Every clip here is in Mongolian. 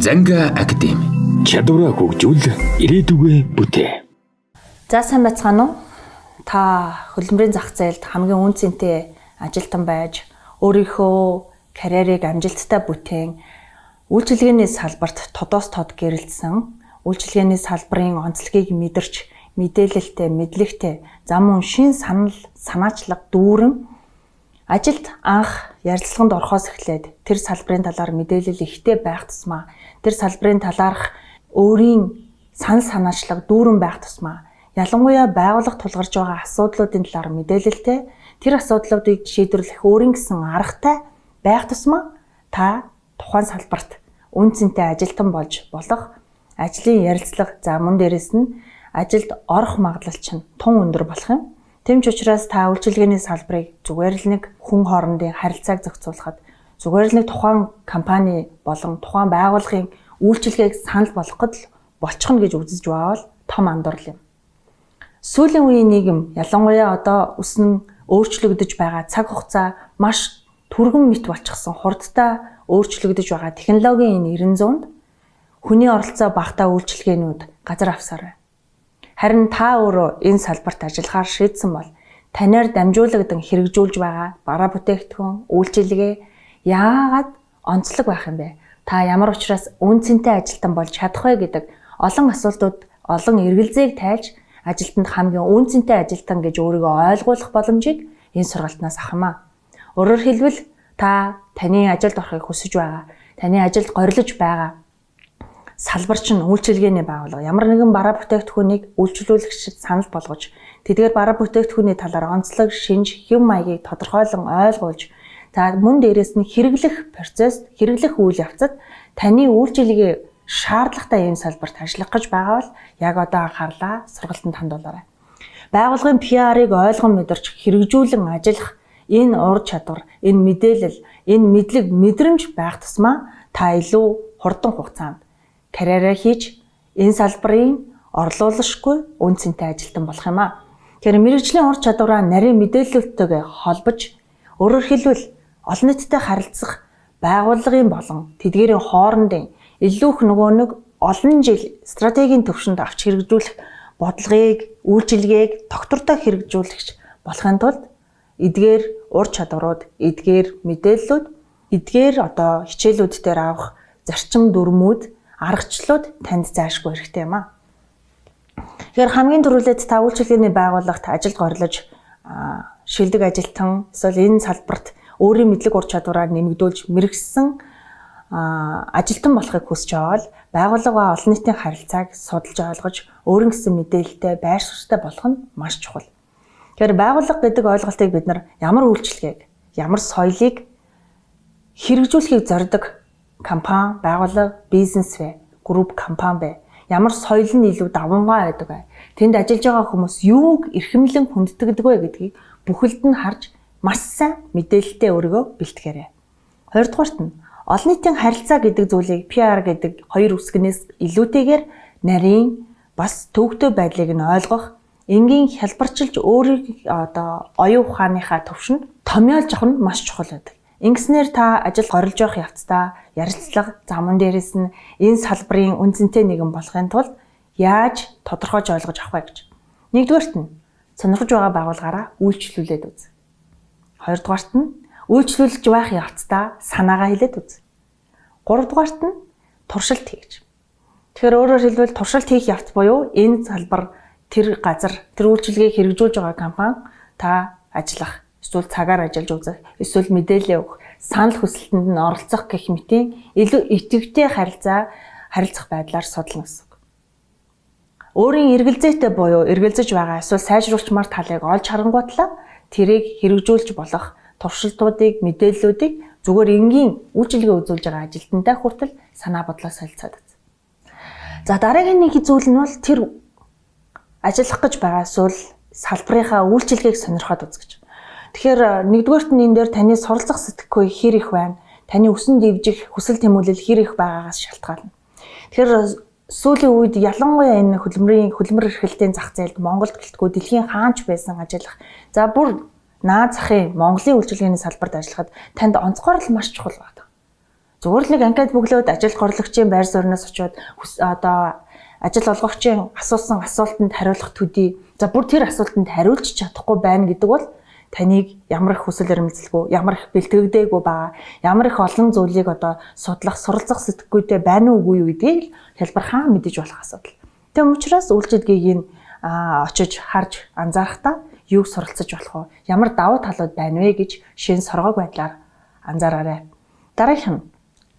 Занга академи. Чадвараа хөгжүүл ирээдүгөө бүтээ. За сайн байцгаана уу? Та хөлбөмбөрийн зах зээлд хамгийн үнцэнтэй ажилтан байж өөрийнхөө карьерийг амжилттай бүтээн үйлчилгээний салбарт тодоос тод гэрэлтсэн, үйлчилгээний салбарын онцлогийг мэдэрч мэдээлэлтэй, мэдлэгтэй, зам шин санаачлаг дүүрэн ажилд анх ярилцлаганд орохоос эхлээд тэр салбарын талаар мэдээлэл ихтэй байх тусмаа тэр салбарын талаарх өөрийн санаачлаг дүүрэн байх тусмаа ялангуяа байгууллага тулгарч байгаа асуудлуудын талаар мэдээлэлтэй тэр асуудлуудыг шийдвэрлэх өөрийн гэсэн аргатай байх тусмаа та тухайн салбарт үнцэнтэй ажилтан болж болох ажлын ярилцлага за мөн дээрэс нь ажилд орох магадлал чинь тун өндөр болох юм. Тэм ч учраас та үйлчилгээний салбарыг зүгээр л нэг хүн хоорондын харилцааг зохицуулахад зүгээр л нэг тухайн компани болон тухайн байгууллагын үйлчилгээг санал болгоход л болчихно гэж үзэж байвал том андуурал юм. Сүүлийн үеийн нийгэм ялангуяа одоо өснө өөрчлөгдөж байгаа цаг хугацаа маш түргэн мэт болчихсон хурдтай өөрчлөгдөж байгаа технологийн энэ 90 хүний оролцоо багтаа үйлчилгээнүүд газар авсаар байна. Харин та өөрөө энэ салбарт ажиллахаар шийдсэн бол танаар дамжуулагдсан хэрэгжүүлж байгаа бараа бүтээгдэхүүн, үйлчилгээ яагаад онцлог байх юм бэ? Та ямар учраас үнцэнтэй ажилтан болж чадах вэ гэдэг олон асуултууд, олон эргэлзээг тайлж ажилтнанд хамгийн үнцэнтэй ажилтан гэж өөрийгөө ойлгуулах боломжийг энэ сургалтнаас авахмаа. Өөрөөр хэлбэл та таны ажилд орохыг хүсэж байгаа, таны ажилд горилж байгаа салбар чинь үйлчилгээний байгууллага ямар нэгэн бараа бүтээгдэхүүнийг үйлчлүүлэгчид санал болгож тэдгээр бараа бүтээгдэхүүний талаар онцлог шинж хэв маягийг тодорхойлон ойлгуулж за мөн дээрэс нь хэрэглэх процесс хэрэглэх үйл явцад таны үйлчилгээ шаардлагатай юм салбарт ажиллах гэж байгаа бол яг одоо анхаарлаа сургалтанд хандуулаарай. Байгууллагын PR-ыг ойлгон мэдэрч хэрэгжүүлэн ажиллах энэ ур чадвар, энэ мэдээлэл, энэ мэдлэг, мэдрэмж байх тусмаа та илүү хурдан хугацаанд карьераа хийж энэ салбарын орлуулшгүй үнцэнтэй ажилтан болох юм аа. Тэгэхээр мэргэжлийн ур чадвараа нарийн мэдээлэлтэйгээ холбож өөрөөр хэлбэл олон нийтэд харилцах байгууллагын болон тэдгээрийн хоорондын илүү их нөгөө нэг олон жил стратегийн төвшөнд авч хэрэгжүүлэх бодлогыг, үйлчилгээг доктортой хэрэгжүүлэгч болохын тулд эдгээр ур чадварууд, эдгээр мэдээллүүд, эдгээр одоо хичээлүүд дээр авах зарчим дүрмүүд аргачлалууд танд заашгүй хэрэгтэй юм аа. Тэгэхээр хамгийн түрүүлээд та үйлчилгээний байгууллагт ажилд горлож шилдэг ажилтан эсвэл энэ салбарт өөрийн мэдлэг ур чадвараа нэмэгдүүлж мэрэгсэн ажилтан болохыг хүсэж байгаа бол байгууллага олон нийтийн харилцааг судалж ойлгож өөрийн гэсэн мэдээлэлтэй байр суурьтай болох нь маш чухал. Тэгэхээр байгууллага гэдэг ойлголтыг бид нар ямар үйлчилгээг, ямар соёлыг хэрэгжүүлэхийг зорддог компани, байгууллага, бизнес вэ, групп компани вэ? Ямар соёл нь илүү давмгай байдаг вэ? Тэнд ажиллаж байгаа хүмүүс юуг эрхэмлэн хүнддэг вэ гэдгийг бүхэлд нь харж маш сайн мэдээлэлтэй өөрийгөө бэлтгээрэй. Хоёрдугаарт нь олон нийтийн харилцаа гэдэг зүйлийг PR гэдэг хоёр үсгнээс илүүтэйгээр нарийн бас төвөгтэй байдлыг нь ойлгох, энгийн хялбарчилж өөрийг одоо оюун ухааныхаа төвшөнд томьёолж авах нь маш чухал байдаг. Ингэснээр та ажил горилж явах явцдаа ярилцлага замун дээрээс нь энэ салбарын үнцэнтэй нэгэн болохын тулд яаж тодорхойж ойлгож авах вэ гэж. Нэгдүгээрт нь сонирхож байгаа байгууллагаараа үйлчлүүлээд үз. Хоёрдугаарт нь үйлчлүүлж байх явцдаа санаагаа хэлээд үз. Гуравдугаарт нь туршилт хийж. Тэгэхээр өөрөөр хэлбэл туршилт хийх явц буюу энэ салбар тэр газар тэр үйлчилгээг хэрэгжүүлж байгаа компани та ажиллах эсвэл цагаар ажиллаж үзэх, эсвэл мэдээлэл өгөх, санал хүсэлтэнд нь оролцох гэх мэтийн илүү идэвхтэй харилцах байдлаар судлана гэсэн үг. Өөрийн эргэлзээтэй буюу эргэлзэж байгаа эсвэл сайжруулчмаар талыг олж харангуйтлаа тэрийг хэрэгжүүлж болох туршилтуудыг, мэдээллүүдийг зүгээр энгийн үйлчилгээ үзүүлж байгаа ажилтнтай хүртэл санаа бодлоо солилцоод үз. За дараагийн нэг зүйл нь бол тэр ажиллах гэж байгаа эсвэл салбарынхаа үйлчилгээг сонирхоод үз гэж. Тэгэхээр нэгдүгээрт нь энэ дээр таны суралцах сэтгэхүй хэр их байна, таны өсөн дэвжих хүсэл тэмүүлэл хэр их байгаагаас шалтгаална. Тэгэхээр сүүлийн үед ялангуяа энэ хөлбөмбөр эрхлэлтийн зах зээлд Монголд гэлтгүй дэлхийн хаанч байсан ажиллах. За бүр наад захын Монголын үйлчилгээний салбарт ажиллахад танд онцгой л маш чухал байна. Зүгээр л нэг анкет бөглөөд ажилд горлогчийн байр сууриас очиод одоо ажил олгогчийн асуусан асуултанд хариулах төдий. За бүр тэр асуултанд хариулж чадахгүй байна гэдэг бол таныг ямар их хүсэл эрмэлзэлгүй, ямар их бэлтгэгдээгүй байгаа, ямар их олон зүйлийг одоо судлах, суралцах сэтгэхүйтэй байна уугүй юу гэдгийг хэлбэрхаа мэдэж болох асуудал. Тэгм учраас үйлчилгээг очиж харж анзаарахтаа юуг суралцаж болох вэ? Ямар давуу талууд байна вэ гэж шин соргог байдлаар анзаараарай. Дараагийнх нь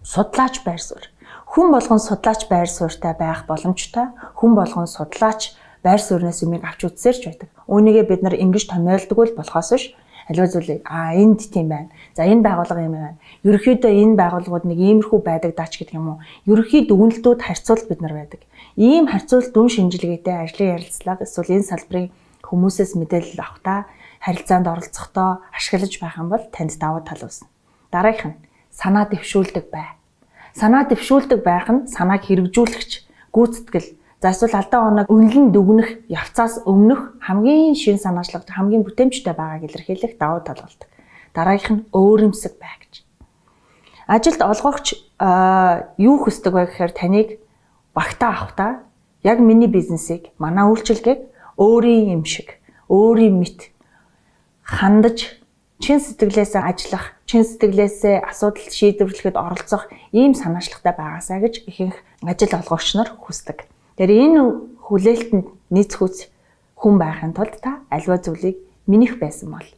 судлаач байр суурь. Хүн болгон судлаач байр суурьтай байх боломжтой. Хүн болгон судлаач байр суурьнаас юмыг авч үзсээрч байдаг. Үүнийгээ бид нар ингэж томьёолдоггүй л болохоос биш. Аливаа зүйлийг энд тийм байна. За энэ байгууллага юм байна. Ерөнхийдөө энэ байгууллагууд нэг иймэрхүү байдаг даач гэдэг юм уу? Ерөнхий дүгнэлтүүд харьцуулт бид нар байдаг. Ийм харьцуулт дүн шинжилгээтэй ажлын ярилцлага эсвэл энэ салбарын хүмүүсээс мэдээлэл авахтаа харилцаанд оролцохдоо ашиглаж байх юм бол танд давуу тал үүснэ. Дараагийнх нь санаа дэвшүүлдэг бай. Санаа дэвшүүлдэг байх нь санааг хэрэгжүүлэгч, гүйцэтгэл, за эсвэл алдаа оног үнэлэн дүгнэх явцаас өмнөх хамгийн шин санаачлагч, хамгийн бүтээмжтэй байгааг илэрхийлэх давуу тал болдог. Дараагийнх нь өөрөмсөг бай гэж. Ажилд олгогч юу хүсдэг вэ гэхээр таныг багтаа авахтаа яг миний бизнесийг, манай үйлчилгээг өөрийн юм шиг, өөрийн мэт хандаж чин сэтгэлээсээ ажиллах, чин сэтгэлээсээ асуудал шийдвэрлэхэд оролцох ийм санаачлагтай байгаасаа гэж ихэнх ажил олгогч нар хүсдэг. Тэр энэ хүлээлтэнд нийцхүүц хүн байхын тулд та аливаа зүйлийг минийх байсан бол,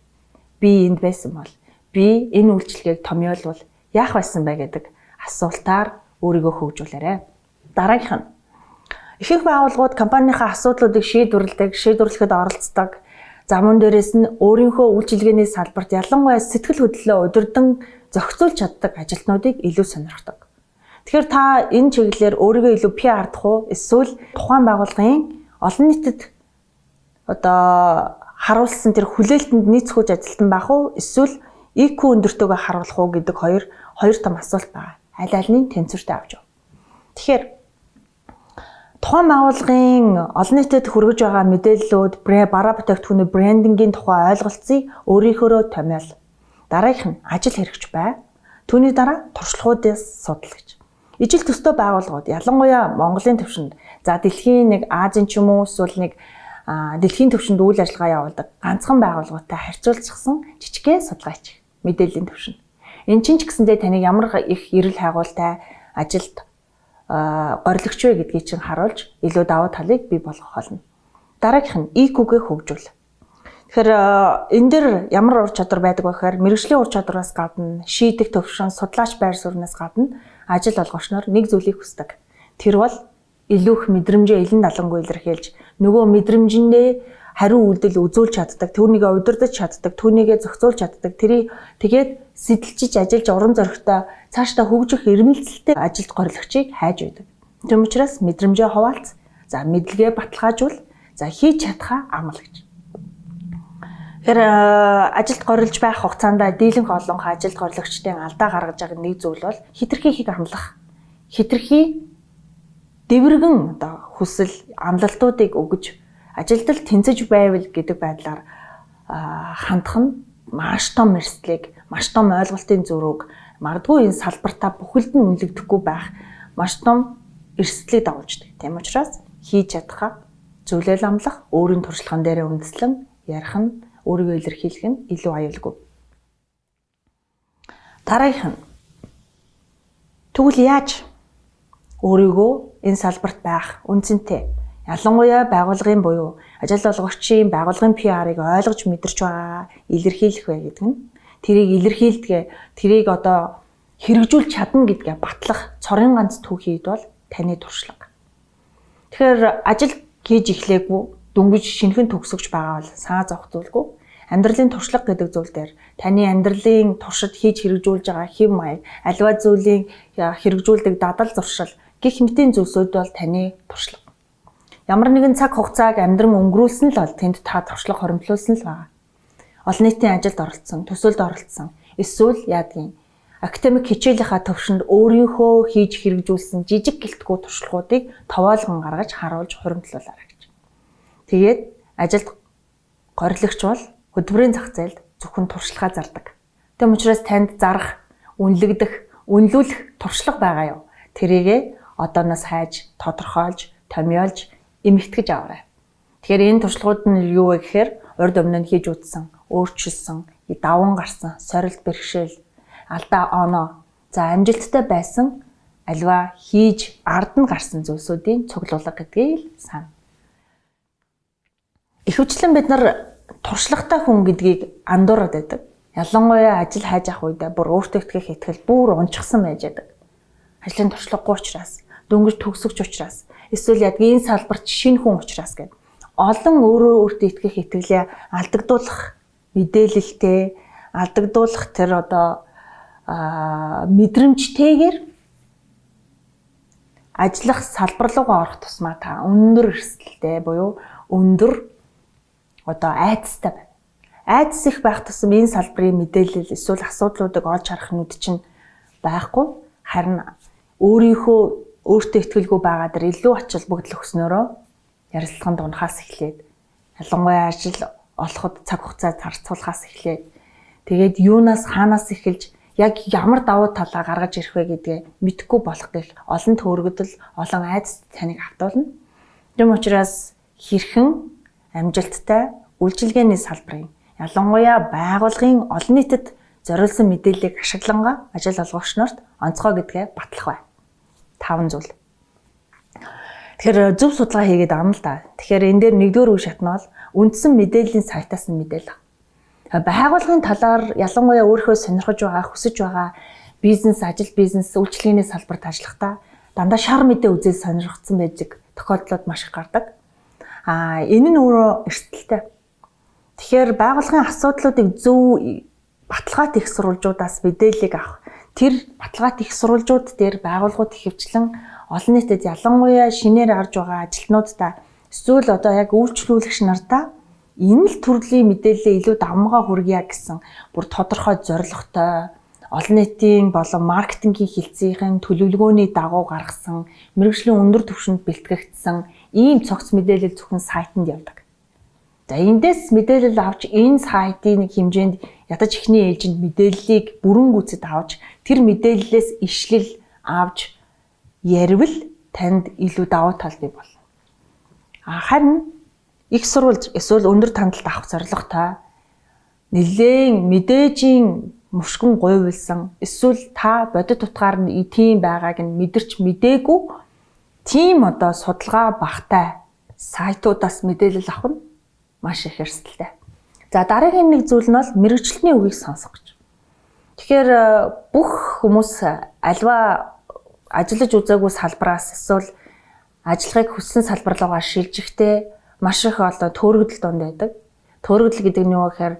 би энд байсан бол, би энэ үйлчлэгийг томьёолвол яах байсан бэ гэдэг асуултаар өөрийгөө хөгжүүлээрэй. Дараагийнх нь ихэнх байгууллагууд компанийнхаа асуудлуудыг шийдвэрлэхэд оролцдог. За мөн дээрээс нь өөрийнхөө үйлчилгээний салбарт ялангуяа сэтгэл хөдлөлөө удирдан зохицуулж чаддаг ажилтнуудыг илүү сонирхдог. Тэгэхээр та энэ чиглэлээр өөрийгөө илүү PR-дах уу? Эсвэл тухайн байгууллагын олон нийтэд одоо харуулсан тэр хүлээлтэнд нийцхүүж ажилтан байх уу? Эсвэл IQ өндөртөөгөө харуулах уу гэдэг хоёр том асуулт байгаа. Аль алины тэнцвэртэй авч яв. Тэгэхээр тухайн байгууллагын олон нийтэд хүргэж байгаа мэдээллүүд, бараа бүтээгдэхүүний брендингийн тухай ойлголцыг өөрийнхөө томьёол. Дараагийнх нь ажил хэрэгч бай. Түүний дараа туршлагуудаас судал гэж. Ижил төстэй байгууллагууд ялангуяа Монголын түвшинд, за дэлхийн нэг Азийн ч юм уу эсвэл нэг дэлхийн түвшинд үйл ажиллагаа явуулдаг ганцхан байгууллагуудтай харьцуулчихсан жижигхэн судалгаач мэдээллийн түвшин. Энэ чинь ч гэсэндээ таныг ямар их эрэл хайгуултай ажилд горлогч вэ гэдгийг чинь харуулж илүү давуу талыг бий болгох болно. Дараагийнх нь IQ-гээ хөгжүүл. Тэгэхээр энэ дэр ямар ур чадвар байдаг вэ гэхээр мэргэжлийн ур чадвараас гадна шийдэх төвшин, судлаач байр суурьнаас гадна ажил олгогч нар нэг зүйлийг хүсдэг. Тэр бол илүү их мэдрэмжээ илэн далангуй илэрхийлж нөгөө мэдрэмжиндээ хариу үйлдэл үзүүлж чаддаг, түүнийгээ удирдах чаддаг, түүнийгээ зохицуулж чаддаг, тэрийг тэгээд сэтэлчиж ажиллаж уран зоригтой цаашдаа хөгжих эрмэлзэлтэй ажилд горлогчийг хайж байдаг. Тэм учраас мэдрэмжээ хуваалц, за мэдлэгээ баталгаажуул, за хийж чадхаа амлал гэж. Тэгэхээр ажилд горилж байх хугацаанд дийлэнх олон ажилд горлогчдын алдаа гаргаж байгаа нэг зүйл бол хитрхи их амлах. Хитрхи дэврэгэн одоо хүсэл амлалтуудыг өгж ажилд л тэнцэж байвал гэдэг байдлаар хандах нь маш том эрсдлийг, маш том ойлголтын зөрүүг, магадгүй энэ салбартаа бүхэлд нь үнэлэгдэхгүй байх маш том эрсдлийг дагуулждаг. Тийм учраас хийж чадхаа зүйлэл амлах, өөрийн туршлаган дээр үндэслэн ярих нь, өөрийгөө илэрхийлэх нь илүү аюулгүй. Дараагийнх нь тэгвэл яаж өөрийгөө энэ салбарт байх үнцэнтэй, ялангуяа байгууллагын буюу ажил олгогчийн байгууллагын PR-ыг ойлгож мэдэрч байгаа илэрхийлэх вэ гэдэг нь тэрийг илэрхийлдэгэ, тэрийг одоо хэрэгжүүлж чадна гэдгээ батлах цорын ганц түүхийд бол таны туршлага. Тэгэхээр ажил хийж эхлэегүй дөнгөж шинхэн төгсөж байгаа бол санаа зовх зүйлгүй. Амьдралын туршлага гэдэг зүйл дээр таны амьдралын туршид хийж хэрэгжүүлж байгаа хэв маяг, аливаа зүйлийг хэрэгжүүлдэг дадал зуршил гэх мэтийн зүйлсүүд бол таны туршлага. Ямар нэгэн цаг хугацааг амьдран өнгөрүүлсэн л бол тэнд та туршлага хоримтлуулсан л байгаа. Олон нийтийн ажилд оролцсон, төсөлд оролцсон, эсвэл яадгийн академик хичээлийнхаа төвшөнд өөрийнхөө хийж хэрэгжүүлсэн жижиг гэлтгүү туршлагуудыг товоолгон гаргаж харуулж хуримтлуулаарай гэж. Тэгээд ажилд горилогч бол хөдөлмөрийн зах зээлд зөвхөн туршлагаа зардаг. Тэм учраас танд зарах, үнэлэгдэх, үнэлүүлэх туршлага байгаа юу? Тэрийгэ одооноос хайж, тодорхойлж, томьёолж, эмэгтгэж аваарай. Тэгэхээр энэ туршлагууд нь юу вэ гэхээр урд өмнө нь хийж үзсэн, өөрчилсөн, даван гарсан, сорилт бэрхшээл, алдаа оноо, за амжилттай байсан альва хийж ард нь гарсан зүйлсүүдийн цуглуулга гэдгийг л сана. Ихэвчлэн бид нар туршлагатай хүн гэдгийг андуураад байдаг. Ялангуяа ажил хайж авах үедээ бүр өөртөө итгэх итгэл бүр унчсан байж байдаг. Ажлын туршлагагүй учраас, дөнгөж төгсөгч учраас, эсвэл яг энэ салбарт шинэ хүн учраас гэдэг. Олон өөртөө итгэх итгэлээ алдагдуулах мэдээлэлтэй, алдагдуулах тэр мэдрэмжтэйгээр ажиллах салбар руугаа орох тусмаа та өндөр эрсдэлтэй буюу өндөр айцтай байна. Айдас их байх тусам энэ салбарын мэдээлэл эсвэл асуудлуудыг олж харах нүд чинь байхгүй. Харин өөртөө итгэлгүй байгаа дэр илүү ач холбогдол өгснөөрөө ярилцлаганд унахаас эхлээд ялангуяа ажил олоход цаг хугацаа зарцуулахаас эхлээд тэгээд юунаас хаанаас эхэлж яг ямар давуу талаа гаргаж ирэх вэ гэдгээ мэдэхгүй болох гэх олон төөргөдөл, олон айдас таныг автуулна. Тэм учраас хэрхэн амжилттай үйлчилгээний салбарын ялангуяа байгууллагын олон нийтэд зориулсан мэдээллийг ашиглангаа ажил олгогч нарт онцгой гэдгээ батлах бай. 5 зүйл. Тэгэхээр зөв судалгаа хийгээд авна л да. Тэгэхээр энэ дээр нэгдүгээр үе шат нь бол үндсэн мэдээллийн сайтаас нь мэдээлэл. Байгууллагын талаар ялангуяа өөрийнхөө сонирхож байгаа, хүсэж байгаа бизнес, үйлчилгээний салбарт ажиллахдаа дандаа шар мэдээ үзэл сонирхсан байдаг тохиолдлууд маш их гардаг. Энэ нь өөрөө эрсдэлтэй. Тэгэхээр байгууллагын асуудлуудыг зөв баталгаат их сурвалжуудаас мэдээллийг авах. Тэр баталгаат их сурвалжууд дээр байгууллагууд ихэвчлэн олон нийтэд ялангуяа шинээр гарч байгаа ажилтнуудаа эсвэл яг үйлчлүүлэгч нартаа энэ л төрлийн мэдээлэлээ илүү давмгаа хүргье гэсэн бүр тодорхой зорилготой олон нийтийн болон маркетингийн хилцээхийн төлөвлөгөөний дагуу гаргасан мэргэжлийн өндөр түвшинд бэлтгэгдсэн ийм цогц мэдээлэл зөвхөн сайтанд явдаг. За эндээс мэдээлэл авч энэ сайтын нэг хэмжээнд ядаж ихний ээлжинд мэдээллийг бүрэн гүйцэд авч тэр мэдээллээс ишлэл авч ярил танд илүү давуу тал бий болно. Харин их сурвалж эсвэл өндөр тандалт авах зорилготой нэлээд мэдээжийн мушгин гуйвалсан эсвэл та бодит утгаар нь тийм байгааг нь мэдэрч мдээгүй тийм судалгаа багтай сайтуудаас мэдээлэл авах нь маш их эрсдэлтэй. За дараагийн нэг зүйл нь бол мэргэжилтний үгийг сонсох гэж. Тэгэхээр бүх хүмүүс альва ажиллаж үзээгүй салбараас эсвэл ажиллахыг хүссэн салбар руугаа шилжихдээ маш их төөрөгдөл донд байдаг. Төөрөгдөл гэдэг нь юу гэхээр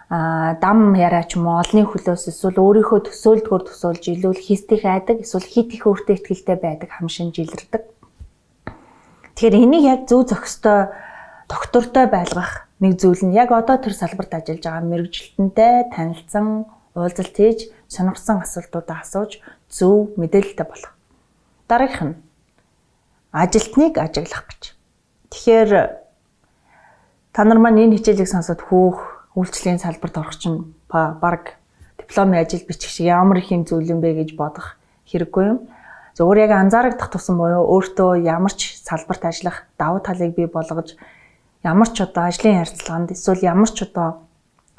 дам яриач юм уу олонний хөлөөс эсвэл өөрийнхөө төсөөлдгөөр төсөөлж илүүл хийстих айдаг эсвэл хит их өөртөө ихтэй байдаг хамшин жилэрдэг. Тэгэхээр энийг яг зөв зохистой доктортой байлгах нэг зүйл нь яг одоо тэр салбарт ажиллаж байгаа мэргэжилтэнтэй танилцсан, уулзалт хийж, сонирхсан асуултуудаа асууж зөв мэдээлэлтэй болох. Дараагийнх нь ажилтныг ажиглах гэж. Тэгэхээр та нар маань энэ хичээлийг сонсоод үйлчлэгийн салбарт орох чинь баг дипломын ажил бичих шиг ямар их юм зүйл юм бэ гэж бодох хэрэггүй юм. Зөвхөн яг анзаарагдах тусам буюу өөртөө ямар ч салбарт ажиллах давуу талыг бий болгож ямар ч ажлын харьцлаганд эсвэл ямар ч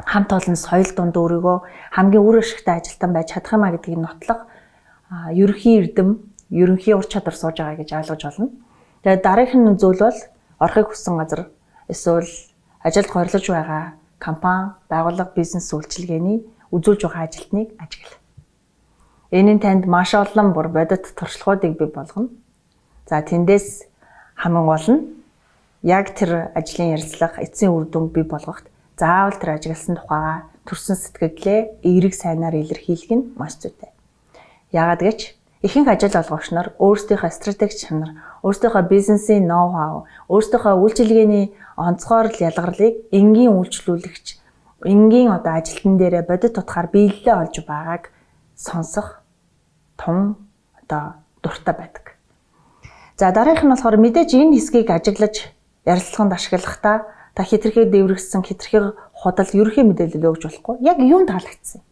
хамт олон соёл дунд өөрийгөө хамгийн үр ашигтай ажилтан байж чадах юмаа гэдгийг нотлох ерөнхий эрдэм, ерөнхий ур чадвар сууж байгаа гэж ойлгож болно. Тэгээд дараагийн зүйл бол орохыг хүссэн газар эсвэл ажилд горилж байгаа компани, байгууллага, бизнес үйлчилгээний үзүүлж байгаа ажилтныг ажигла. Энэ нь танд маш олон бүр бодит туршлагуудыг бий болгоно. За тэндээс хамгийн гол нь яг тэр ажлын ярилцлага эцсийн үр дүнг бий болгоход заавал тэр ажигласан тухайга төрсэн сэтгэлдээ эерэг сайнаар илэрхийлэх нь маш зүйтэй. Яагаад гэж ихэнх ажил олгогч нар өөрсдийнхөө стратеги чанар, өөрсдийнхөө бизнесийн ноу-хау, өөрсдийнхөө үйлчилгээний онцгой ялгарлыг энгийн үйлчлүүлэгч, энгийн ажилтан дээрээ бодит утгаар биелэлээ олж байгааг сонсох том дуртай байдаг. За дараагийнх нь болохоор мэдээж энэ хэсгийг ажиглаж ярилцлаганд ашиглахдаа та хитрхээ дэврэгсэн, хитрхээ худал ерөнхий мэдээлэл өгж болохгүй. Яг юунд таалагдсан?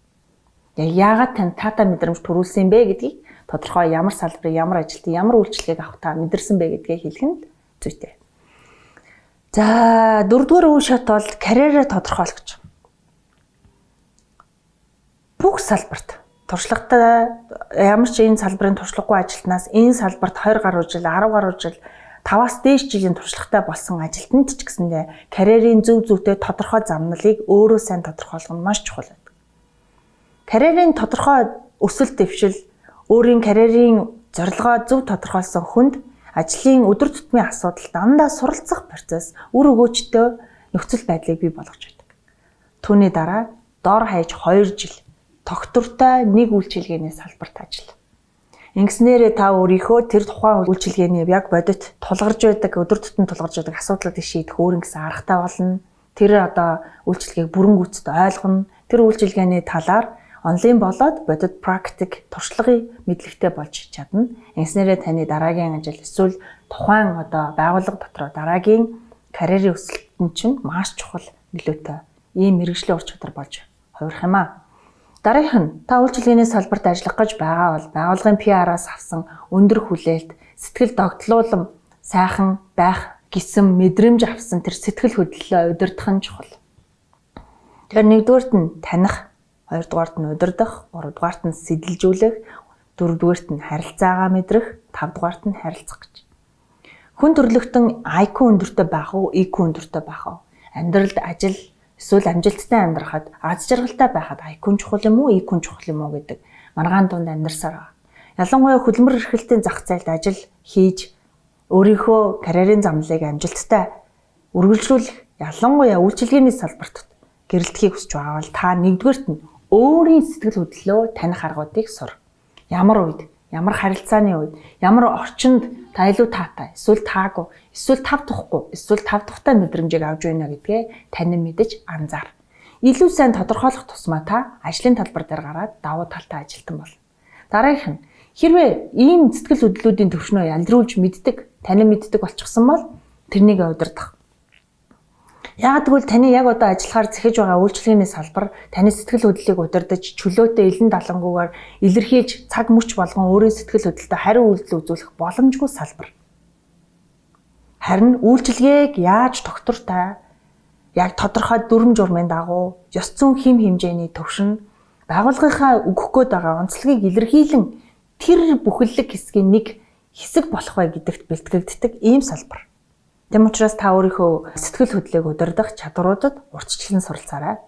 Яг яагаад тань тата мэдрэмж төрүүлсэн бэ гэдгийг тодорхой ямар салбарын ямар ажилтны ямар үйлчлэгийг авах та мэдэрсэн бэ гэдгээ хэлэх нь зүйтэй. За дөрөвдүгээр үе шат бол карьераа тодорхойлох гэж. Бүх салбарт туршлагатай ямар ч энэ салбарын туршлагагүй ажилтнаас энэ салбарт 20 гаруй жил 10 гаруй жил 5-аас дээш жилийн туршлагатай болсон ажилтнад ч гэсэндээ карьерийн зөв зөвтэй тодорхой замналыг өөрөө сайн тодорхойлох нь маш чухал байдаг. Карьерийн тодорхой өсөлт дэвшил, өөрийн карьерийн зорилгоо зөв тодорхойлсон хүнд ажлын өдөр тутмын асуудал дандаа суралцах процесс үр өгөөжтэй нөхцөл байдлыг бий болгож байдаг. Түүний дараа дор хаяж 2 жил тогтвортой нэг үйлчилгээний салбарт ажил. Ингэснээрээ та өөрийнхөө тэр тухайн үйлчилгээний яг бодит тулгарч байдаг, өдөр тутмын тулгарч байдаг асуудлуудыг шийдэх өөр ингэсэн аргатай болно. Тэр одоо үйлчилгээг бүрэн гүйцэд ойлгоно. Тэр үйлчилгээний талаар онлайн болоод бодит практик туршлагын мэдлэгтэй болж чадна. Ингэснээрээ таны дараагийн ажил эсвэл тухайн одоо байгууллага дотроо дараагийн карьерийн өсөлтөнд чинь маш чухал нөлөөтэй ийм мэргэжлийн ур чадвар болж хувирах юм аа. Дараагийнх нь та үйлчилгээний салбарт ажиллах гэж байгаа бол байгууллагын PR-аас авсан өндөр хүлээлт, сэтгэл догтлуулам сайхан байх гэсэн мэдрэмж авсан тэр сэтгэл хөдлөлөө удирдах нь чухал. Тэгэхээр нэгдүгээрт нь таних, хоёрдугаарт нь удирдах, гуравдугаарт нь сэдэлжүүлэх, дөрөвдүгээрт нь харилцаагаа мэдрэх, тавдугаарт нь харилцах гэж. Хүн төрлөختөн IQ өндөртэй байх уу, EQ өндөртэй байх уу? Амьдралд ажил эсвэл амжилттай амьдрахад аз жаргалтай байхад IQ чухал юм уу, EQ чухал юм уу гэдэг маргаан дунд амьдарсаар байгаа. Ялангуяа хөдөлмөр эрхлэлтийн зах зээлд ажил хийж өөрийнхөө карьерийн замлыг амжилттай үргэлжлүүлэх, ялангуяа үйлчилгээний салбарт гэрэлтхийг хүсэж байгаа бол та нэгдүгээрт нь өөрийн сэтгэл хөдлөлөө таних аргуудыг сур. Ямар үед, ямар харилцааны үед, ямар орчинд та илүү таатай, эсвэл таагүй, эсвэл тав тухгүй, эсвэл тав тухтай мэдрэмжийг авч байна гэдгээ танин мэдэж анзаар. Илүү сайн тодорхойлох тусмаа та ажлын талбар дээр гараад давуу талтай ажилтан болно. Дараагийнх нь хэрвээ ийм сэтгэл хөдлөлүүдийн төвшнөө ялруулж мэддэг, танин мэддэг болчихсон бол тэрнийг удирдах. Яг тэгвэл таны яг одоо ажиллахаар зэхэж байгаа үйлчилгээний салбар таны сэтгэл хөдлөлийг удирдах, чөлөөтэй элен далангуугаар илэрхийлж цаг мөч болгон өөрийн сэтгэл хөдлөлтөд хариу үйлдэл үзүүлэх боломжгүй салбар. Харин үйлчилгээг яаж тогтвортой, яг тодорхой дүрм журмын дагуу ёс зүйн хэм хэмжээний төвшин байгууллагынхаа өгөх гээд байгаа онцлогийг илэрхийлэн тэр бүхэллэг хэсгийн нэг хэсэг болох бай гэдэгт бэлтгэгддэг ийм салбар. Тэм учраас та өөрийнхөө сэтгэл хөдлөлийг удирдах чадваруудад урьдчилан суралцаарай.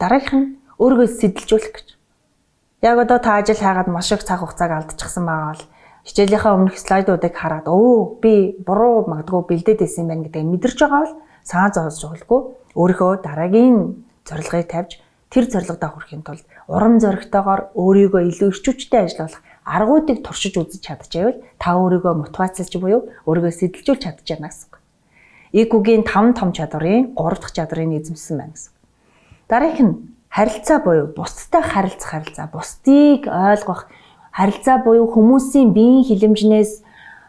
Дараагийнх нь өөрийгөө сэдэлжүүлэх гэж. Яг одоо та ажил хайгаад маш их цаг хугацааг алдчихсан байгаа бол хичээлийнхаа өмнөх слайдуудыг хараад би буруу магадгүй бэлдээд байсан юм байна гэдгийг мэдэрч байгаа бол санаа зовж өгөлгүй өөрийнхөө дараагийн зорилгыг тавьж тэр зорилгодоо хүрэхин тулд урам зоригтойгоор өөрийгөө илүү эрч хүчтэй ажиллах аргуудыг туршиж үзэж чадчихвэл та өөрийгөө мотивацлж буюу өөрийгөө сэдэлжүүлж чадчихна гэсэн. EQ-гийн 5 том чадварын 3 дахь чадрыг эзэмсэн байна гэсэн. Дараагийнх нь харилцаа буюу бусдтай харилцах, бусдыг ойлгох, харилцаа буюу хүмүүсийн биеийн хилэмжнээс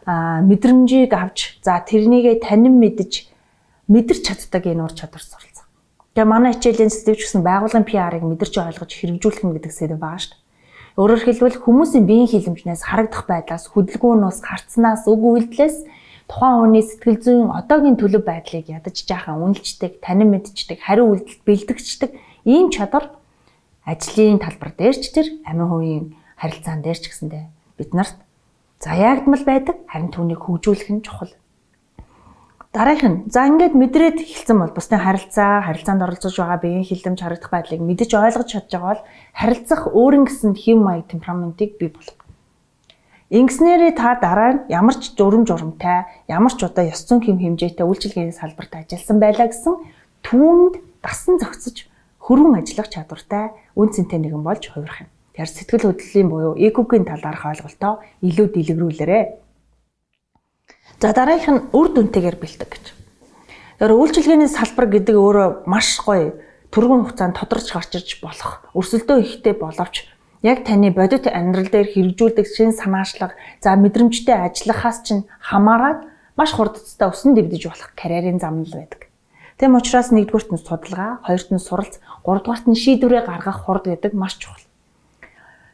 мэдрэмжийг авч тэрнийгээ танин мэдэрч чаддаг энэ ур чадвар суралцах. Тэгээ манай хичээлийн сэдвч гэсэн байгууллагын PR-ыг мэдэрч ойлгож хэрэгжүүлэх нь гэдэг сэдв байгаа шүү дээ. Өөрөөр хэлбэл хүмүүсийн биеийн хилэмжнээс харагдах байдлаас, хөдөлгөөнөөс, харцнаас, үг үйлдэлээс тухайн хүний сэтгэл зүйн одоогийн төлөв байдлыг ядаж жаахан үнэлждэг, танин мэдчихдэг, хариу үйлдэлд бэлтгэждэг ийм чадвар ажлын талбар дээр ч тэр амин хувийн харилцаан дээр ч гэсэндээ бид нарт заяагдмал байдаг, харин түүнийг хөгжүүлэх нь чухал. Дараагийнх нь ингээд мэдрээд эхэлсэн бол бусдын харилцаанд оролцож байгаа биеийн хилэмж харагдах байдлыг мэдэж ойлгож чадж байгаа бол харилцах өөрийн гэсэн хэм маяг темпераментыг бий болгох. Ингэснээрээ та дараа нь ямар ч журамтай, ямар ч удаа ёс зүйн хэм хэмжээтэй үйлчилгээний салбарт ажилласан байлаа гэсэн түүнд дасан зохицож хөрвөн ажиллах чадвартай үн цэнтэй нэгэн болж хувирах юм. Тэгэхээр сэтгэл хөдлөлийн буюу EQ-гийн талаарх ойлголтоо илүү дэлгэрүүлээрэй. За дараагийнх нь үр дүнтэйгээр бэлтэг гэж. Тэгэхээр үйлчилгээний салбар гэдэг өөрөө маш гоё түргэн хугацаанд тодорч гарч ирж болох, өрсөлдөө ихтэй боловч яг таны бодит амьдрал дээр хэрэгжүүлдэг шин санаачлага, мэдрэмжтэй ажиллахаас чинь хамаарат маш хурдцтай өсөн дэвдэж болох карьерийн замнал байдаг. Тэм учраас нэгдүгürt нь судалгаа, хоёрт нь суралц, гуравдугаарт нь шийдвэрээ гаргах хурд гэдэг маш чухал.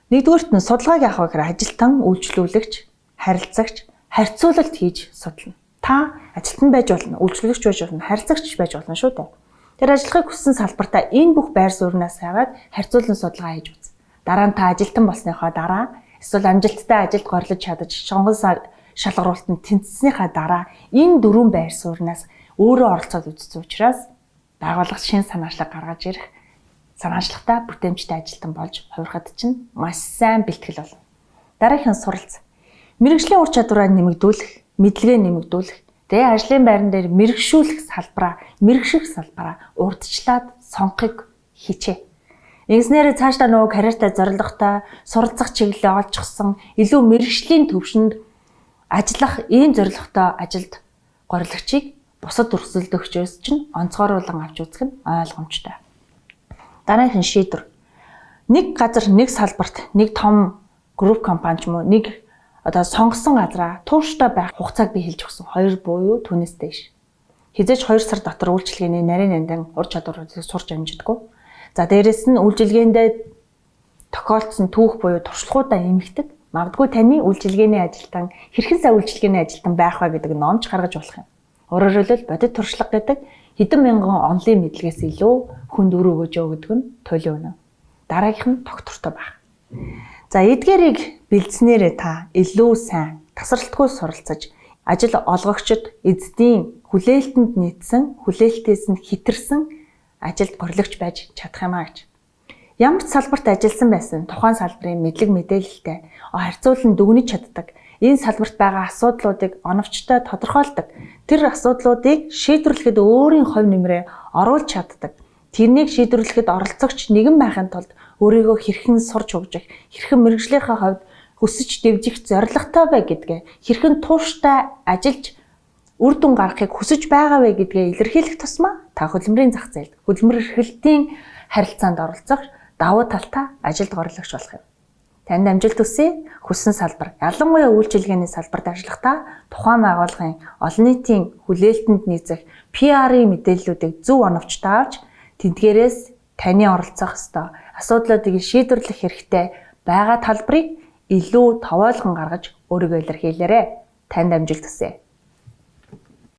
Нэгдүгээрт нь судалгааг яах вэ гэхээр ажилтан, үйлчлүүлэгч, харилцагч, харьцуулалт хийж судална. Та ажилтан байж болно, үйлчлүүлэгч байж болно, харилцагч байж болно шүү дээ. Тэр ажиллахыг хүссэн салбартаа энэ бүх байр сууриас хагаад харьцуулан судалгаа хийж үз. Дараа нь та ажилтан болсныхоо дараа эсвэл амжилттай ажилд горлож чадаж сонгон шалгаруулалтанд тэнцснийхаа дараа энэ дөрвөн байр сууриас өөрөө оролцоод үзсэн учраас байгууллага шин санаачлаг гаргаж ирэх санаачлагтай бүтээмжтэй ажилтан болж хувирахад чинь маш сайн бэлтгэл болно. Дараагийн суралц. Мэргэжлийн ур чадвараа нэмэгдүүлэх, мэдлэгээ нэмэгдүүлэх, тэгээ ажлын байран дээр мэргэшүүлэх салбараа, мэргэших салбараа урдчлаад сонгохыг хичээ. Ингэснээр цаашдаа нөгөө карьертай зорилготой, суралцах чиглэлээ олжчихсан, илүү мэргэжлийн төвшөнд ажиллах ийм зорилготой ажилд горилагчийг бусад өрсөлдөгчөөс чинь онцгойруулан авч үзэх нь ойлгомжтой. Дараагийн шийдвэр. Нэг газар, нэг салбарт, нэг том групп компани ч юм уу, нэг сонгосон газараа тууштай байх хугацааг би хэлж өгсөн. 2 буюу түүнээс дээш. Хизээж 2 сар дотор үйлчилгээний нарийн нандин ур чадваруудыг сурч амжидаггүй. За дээрэс нь үйлчилгээндээ тохиолдсон түүх буюу туршлагуудаа эмхдэг. Магадгүй таны үйлчилгээний ажилтан хэрхэн сайн үйлчилгээний ажилтан байх вэ гэдэг номч гаргаж болох юм. Өөрөөр хэлбэл бодит туршлага гэдэг хэдэн мянган онлын мэдлэгээс илүү хүнд үр өгөөж гэдэг нь туйлын үнэ. Дараагийнх нь доктортой байх. За эдгээрийг бэлдснээрээ та илүү сайн тасралтгүй суралцаж ажил олгогчид эзэдийн хүлээлтэнд нийцсэн, хүлээлтээс нь хэтэрсэн ажилд горилагч байж чадах юм аа гэж. Ямар ч салбарт ажилласан байсан тухайн салбарын мэдлэг мэдээлэлтэй харьцуулан дүгнэж чаддаг. Энэ салбарт байгаа асуудлуудыг оновчтой тодорхойлдог. Тэр асуудлуудыг шийдвэрлэхэд өөрийн хувь нэмрээ оруулж чаддаг. Тэрнийг шийдвэрлэхэд оролцогч нэгэн байхын тулд өөрийгөө хэрхэн сурч хөгжих, хэрхэн мэргэжлийнхаа хувьд хүсэж дэвжих зорилготой бай гэдгээ, хэрхэн тууштай ажиллаж үр дүн гаргахыг хүсэж байгаа вэ гэдгээ илэрхийлэх тусмаа та хөдөлмөрийн зах зээлд, хөдөлмөр эрхлэлтийн харилцаанд оролцох давуу талтай ажилд горилагч болох юм. Танд амжилт хүсье. Хүссэн салбар, ялангуяа үйлчилгээний салбарт ажиллахдаа тухайн байгууллагын олон нийтийн хүлээлтэнд нийцэх PR-ийн мэдээллүүдийг зөв оновчтой авч тэдгээрээс таны оролцох ёстой асуудлуудыг шийдвэрлэх хэрэгтэй байгаа талбарыг илүү товойлгон гаргаж өөрийгөө илэрхийлээрэй. Танд амжилт хүсье.